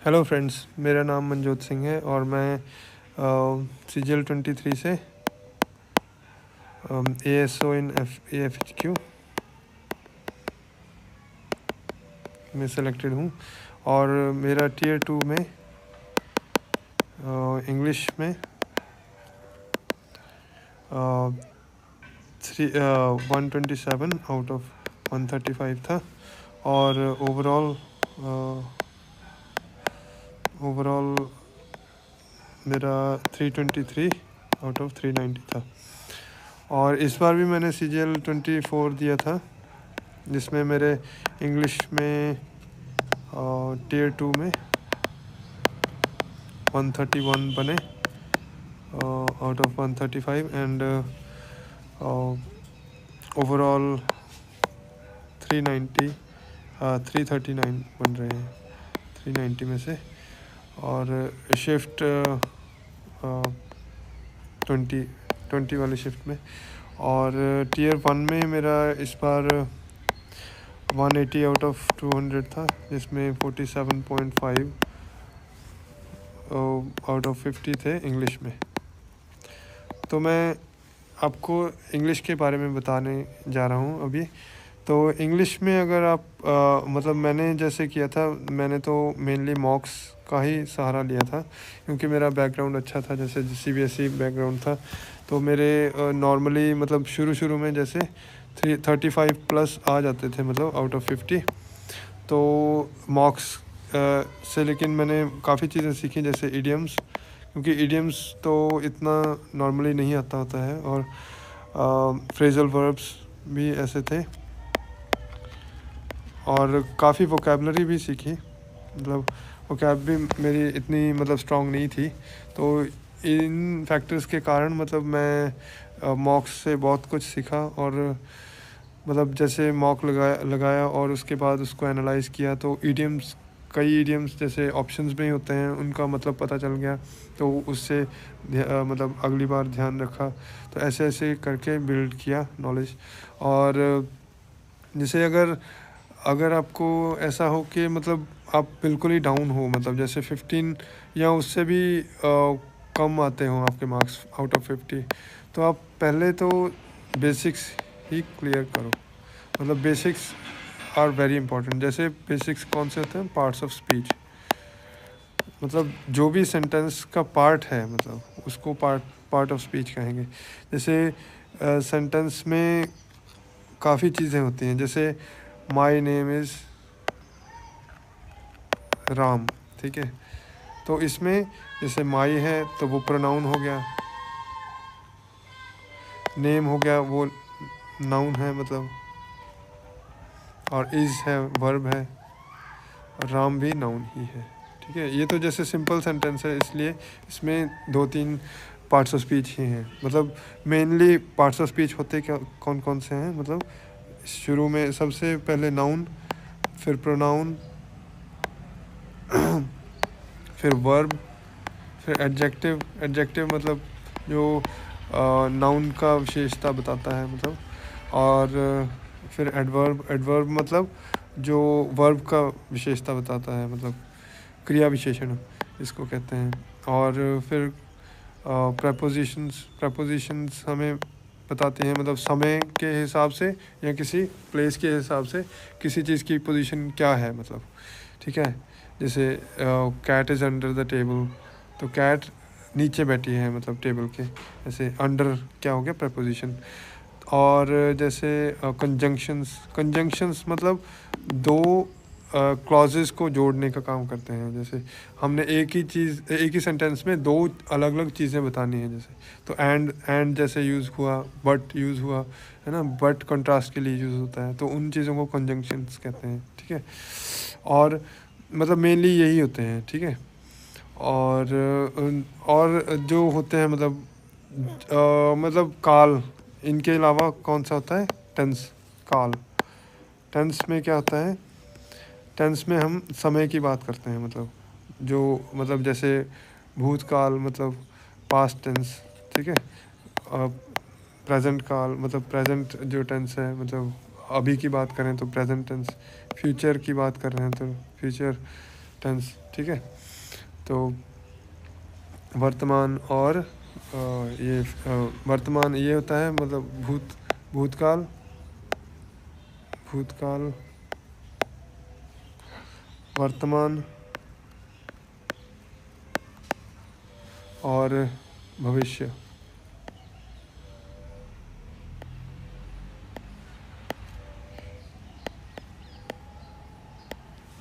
Hello friends, मेरा नाम मनजोत सिंह है और मैं CGL 23 से ASO इन AFHQ में सेलेक्टेड हूँ। और मेरा टियर 2 में इंग्लिश में 127 आउट ऑफ 135 था। और ओवरऑल मेरा 323 आउट ऑफ 390 था। और इस बार भी मैंने CGL 24 दिया था, जिसमें मेरे इंग्लिश में टियर 2 में 131 बने आउट ऑफ 135 एंड ओवरऑल 339 बन रहे हैं 390 में से। और शिफ्ट 20 वाली शिफ्ट में। और टियर 1 में मेरा इस बार 180 आउट ऑफ 200 था, जिसमें 47.5 आउट ऑफ 50 थे इंग्लिश में। तो मैं आपको इंग्लिश के बारे में बताने जा रहा हूँ अभी। तो इंग्लिश में अगर आप मतलब मैंने जैसे किया था, मैंने तो मेनली मॉक्स का ही सहारा लिया था, क्योंकि मेरा बैकग्राउंड अच्छा था, जैसे CBSE बैकग्राउंड था। तो मेरे नॉर्मली मतलब शुरू में जैसे 35 प्लस आ जाते थे, मतलब आउट ऑफ 50। तो मॉक्स से लेकिन मैंने काफ़ी चीज़ें सीखी, जैसे इडियम्स, क्योंकि इडियम्स तो इतना नॉर्मली नहीं आता होता है। और फ्रेजल वर्ब्स भी ऐसे थे, और काफ़ी वोकेबलरी भी सीखी। मतलब वोकैब भी मेरी इतनी मतलब स्ट्रॉन्ग नहीं थी। तो इन फैक्टर्स के कारण मतलब मैं मॉक्स से बहुत कुछ सीखा। और मतलब जैसे मॉक लगाया और उसके बाद उसको एनालाइज़ किया, तो ईडियम्स, कई ईडियम्स जैसे ऑप्शंस में ही होते हैं, उनका मतलब पता चल गया। तो उससे मतलब अगली बार ध्यान रखा। तो ऐसे ऐसे करके बिल्ड किया नॉलेज। और जैसे अगर आपको ऐसा हो कि मतलब आप बिल्कुल ही डाउन हो, मतलब जैसे 15 या उससे भी कम आते हो आपके मार्क्स आउट ऑफ 50, तो आप पहले तो बेसिक्स ही क्लियर करो। मतलब बेसिक्स आर वेरी इंपॉर्टेंट। जैसे बेसिक्स कौन से होते हैं? पार्ट्स ऑफ स्पीच, मतलब जो भी सेंटेंस का पार्ट है, मतलब उसको पार्ट ऑफ स्पीच कहेंगे। जैसे सेंटेंस में काफ़ी चीज़ें होती हैं, जैसे माई नेम इज़ राम, ठीक है। तो इसमें जैसे माई है तो वो प्रोनाउन हो गया, नेम हो गया वो नाउन है मतलब, और इज़ है वर्ब है, राम भी नाउन ही है, ठीक है। ये तो जैसे सिंपल सेंटेंस है, इसलिए इसमें 2-3 पार्ट्स ऑफ स्पीच ही हैं। मतलब मेनली पार्ट्स ऑफ स्पीच होते क्या कौन कौन से हैं? मतलब शुरू में सबसे पहले नाउन, फिर प्रोनाउन, फिर वर्ब, फिर एडजेक्टिव मतलब जो नाउन का विशेषता बताता है, मतलब। और फिर एडवर्ब मतलब जो वर्ब का विशेषता बताता है, मतलब क्रिया विशेषण इसको कहते हैं। और फिर प्रपोजिशंस हमें बताते हैं, मतलब समय के हिसाब से या किसी प्लेस के हिसाब से किसी चीज़ की पोजीशन क्या है, मतलब, ठीक है। जैसे cat is under the table, तो कैट नीचे बैठी है मतलब टेबल के, ऐसे अंडर क्या हो गया? प्रपोजिशन। और जैसे कंजंक्शंस मतलब दो क्लॉजेस को जोड़ने का काम करते हैं। जैसे हमने एक ही सेंटेंस में दो अलग अलग चीज़ें बतानी है, जैसे तो एंड जैसे यूज़ हुआ, बट यूज़ हुआ, है ना। बट कंट्रास्ट के लिए यूज़ होता है, तो उन चीज़ों को कंजंक्शंस कहते हैं, ठीक है। और मतलब मेनली यही होते हैं, ठीक है। और जो होते हैं मतलब काल, इनके अलावा कौन सा होता है? टेंस, काल। टेंस में क्या होता है? टेंस में हम समय की बात करते हैं, मतलब जो मतलब जैसे भूतकाल मतलब पास्ट टेंस, ठीक है। प्रेजेंट काल मतलब प्रेजेंट जो टेंस है, मतलब अभी की बात करें तो प्रेजेंट टेंस। फ्यूचर की बात कर रहे हैं तो फ्यूचर टेंस, ठीक है। तो वर्तमान और ये वर्तमान ये होता है मतलब भूतकाल, वर्तमान और भविष्य।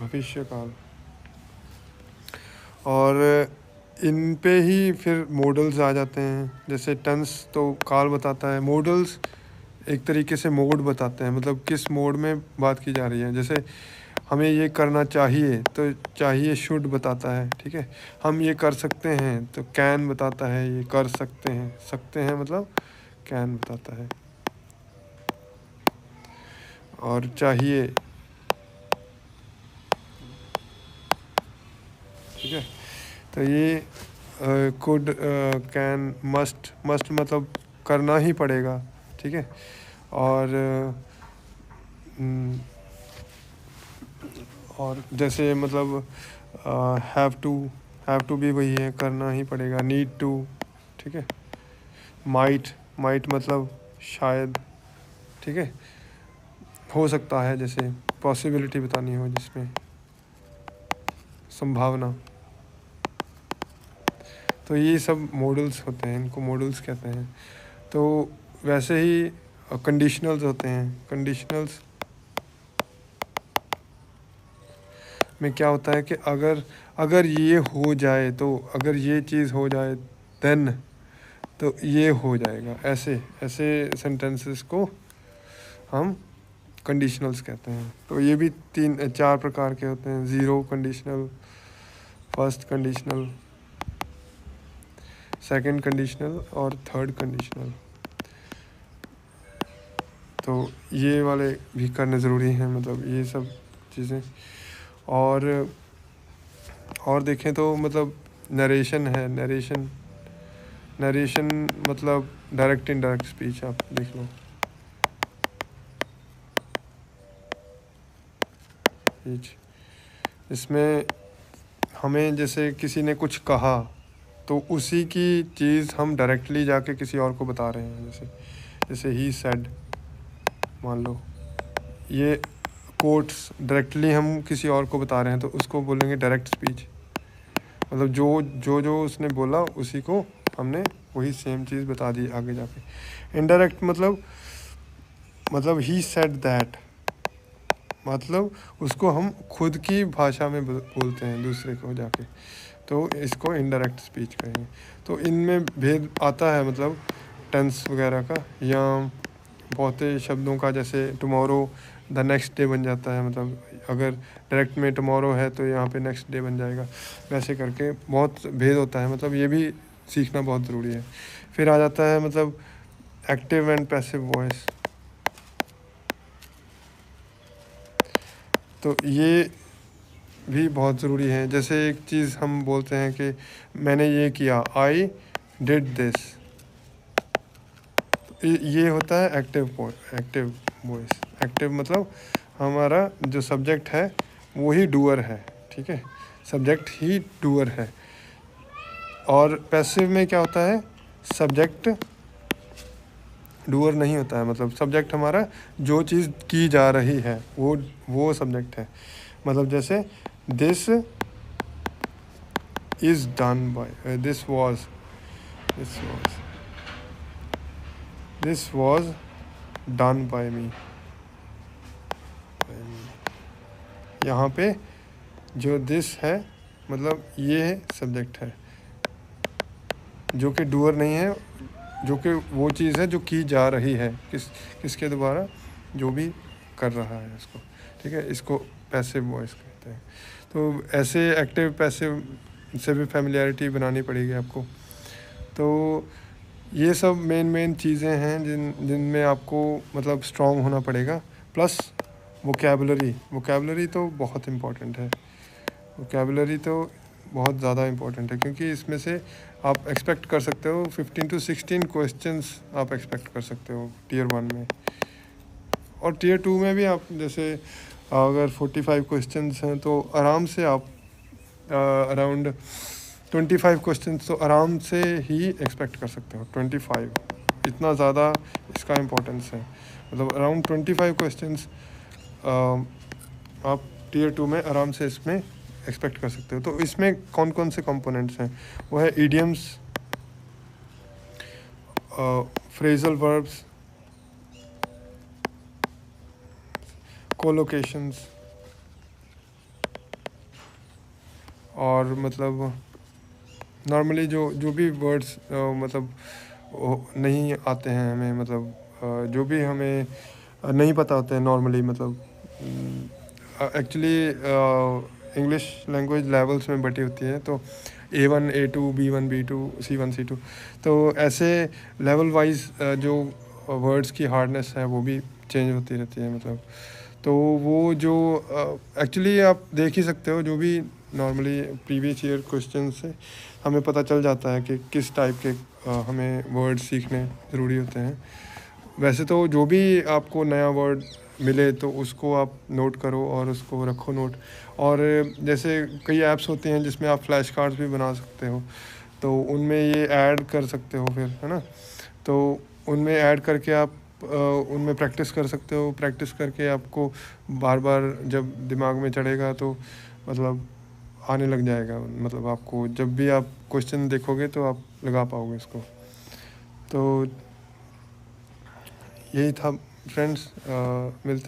भविष्यकाल। और इन पे ही फिर मॉडल्स आ जाते हैं। जैसे टेंस तो काल बताता है, मॉडल्स एक तरीके से मोड बताते हैं, मतलब किस मोड में बात की जा रही है। जैसे हमें ये करना चाहिए तो चाहिए शुड बताता है, ठीक है। हम ये कर सकते हैं तो कैन बताता है, ये कर सकते हैं मतलब कैन बताता है। और चाहिए, ठीक है। तो ये कुड, कैन, मस्ट मतलब करना ही पड़ेगा, ठीक है। और और जैसे मतलब हैव टू भी वही है, करना ही पड़ेगा। नीड टू, ठीक है। माइट मतलब शायद, ठीक है, हो सकता है, जैसे पॉसिबिलिटी बतानी हो, जिसमें संभावना। तो ये सब मॉडल्स होते हैं, इनको मॉडल्स कहते हैं। तो वैसे ही कंडीशनल्स होते हैं। कंडीशनल्स में क्या होता है कि अगर ये हो जाए तो, अगर ये चीज़ हो जाए देन तो ये हो जाएगा। ऐसे सेंटेंसेस को हम कंडीशनल्स कहते हैं। तो ये भी 4 प्रकार के होते हैं। Zero conditional, first conditional, second conditional और थर्ड कंडीशनल। तो ये वाले भी करने ज़रूरी हैं, मतलब ये सब चीज़ें। और देखें तो मतलब नरेशन है। नरेशन मतलब डायरेक्ट इनडायरेक्ट स्पीच, आप देख लो। इसमें हमें जैसे किसी ने कुछ कहा तो उसी की चीज़ हम डायरेक्टली जाके किसी और को बता रहे हैं। जैसे ही सेड, मान लो ये कोट्स डायरेक्टली हम किसी और को बता रहे हैं तो उसको बोलेंगे डायरेक्ट स्पीच। मतलब जो उसने बोला उसी को हमने वही सेम चीज़ बता दी आगे जाके। इनडायरेक्ट मतलब ही सेड दैट, मतलब उसको हम खुद की भाषा में बोलते हैं दूसरे को जाके, तो इसको इनडायरेक्ट स्पीच कहेंगे। तो इनमें भेद आता है, मतलब टेंस वगैरह का, या बहुत शब्दों का। जैसे टुमारो द नेक्स्ट डे बन जाता है, मतलब अगर डायरेक्ट में टुमारो है तो यहाँ पे नेक्स्ट डे बन जाएगा। वैसे करके बहुत भेद होता है, मतलब ये भी सीखना बहुत ज़रूरी है। फिर आ जाता है मतलब एक्टिव एंड पैसिव वॉइस। तो ये भी बहुत ज़रूरी है। जैसे एक चीज़ हम बोलते हैं कि मैंने ये किया, आई डिड दिस, ये होता है एक्टिव वॉइस। एक्टिव मतलब हमारा जो सब्जेक्ट है वो ही डूअर है, ठीक है, सब्जेक्ट ही डूअर है। और पैसिव में क्या होता है, सब्जेक्ट डूअर नहीं होता है, मतलब सब्जेक्ट हमारा जो चीज़ की जा रही है वो सब्जेक्ट है। मतलब जैसे this is done by, this was done by me. यहाँ पे जो दिस है मतलब ये सब्जेक्ट है, जो कि डूअर नहीं है, जो कि वो चीज़ है जो की जा रही है, किसके द्वारा, जो भी कर रहा है इसको, ठीक है। इसको पैसिव वॉइस कहते हैं। तो ऐसे एक्टिव पैसिव से भी फैमिलियरिटी बनानी पड़ेगी आपको। तो ये सब मेन चीज़ें हैं जिनमें आपको मतलब स्ट्रॉन्ग होना पड़ेगा। प्लस वोकैबुलरी तो बहुत इम्पोर्टेंट है। वोकैबुलरी तो बहुत ज़्यादा इम्पोर्टेंट है, क्योंकि इसमें से आप एक्सपेक्ट कर सकते हो 15 to 16 क्वेश्चंस आप एक्सपेक्ट कर सकते हो टीयर 1 में। और टीयर 2 में भी आप जैसे अगर 45 क्वेश्चंस हैं तो आराम से आप अराउंड 25 क्वेश्चन तो आराम से ही एक्सपेक्ट कर सकते हो। 25 इतना ज़्यादा इसका इम्पोर्टेंस है। मतलब अराउंड 25 क्वेश्चंस आप टीयर 2 में आराम से इसमें एक्सपेक्ट कर सकते हो। तो इसमें कौन कौन से कंपोनेंट्स हैं, वो है ईडियम्स, फ्रेजल वर्ब्स, कोलोकेशंस, और मतलब नॉर्मली जो भी वर्ड्स मतलब नहीं आते हैं हमें, मतलब जो भी हमें नहीं पता होते हैं नॉर्मली, मतलब एक्चुअली इंग्लिश लैंग्वेज लेवल्स में बटी होती है। तो A1 A2 B1 B2 C1 C2, तो ऐसे लेवल वाइज जो वर्ड्स की हार्डनेस है वो भी चेंज होती रहती है। मतलब तो वो जो एक्चुअली आप देख ही सकते हो, जो भी नॉर्मली प्रीवियस ईयर क्वेश्चन से हमें पता चल जाता है कि किस टाइप के हमें वर्ड सीखने ज़रूरी होते हैं। वैसे तो जो भी आपको नया वर्ड मिले तो उसको आप नोट करो और उसको रखो नोट। और जैसे कई ऐप्स होती हैं जिसमें आप फ्लैश कार्ड्स भी बना सकते हो, तो उनमें ये ऐड कर सकते हो फिर, है ना। तो उनमें ऐड करके आप उनमें प्रैक्टिस कर सकते हो। प्रैक्टिस करके आपको बार बार जब दिमाग में चढ़ेगा तो मतलब आने लग जाएगा। मतलब आपको जब भी आप क्वेश्चन देखोगे तो आप लगा पाओगे इसको। तो यही था फ्रेंड्स, मिलते हैं।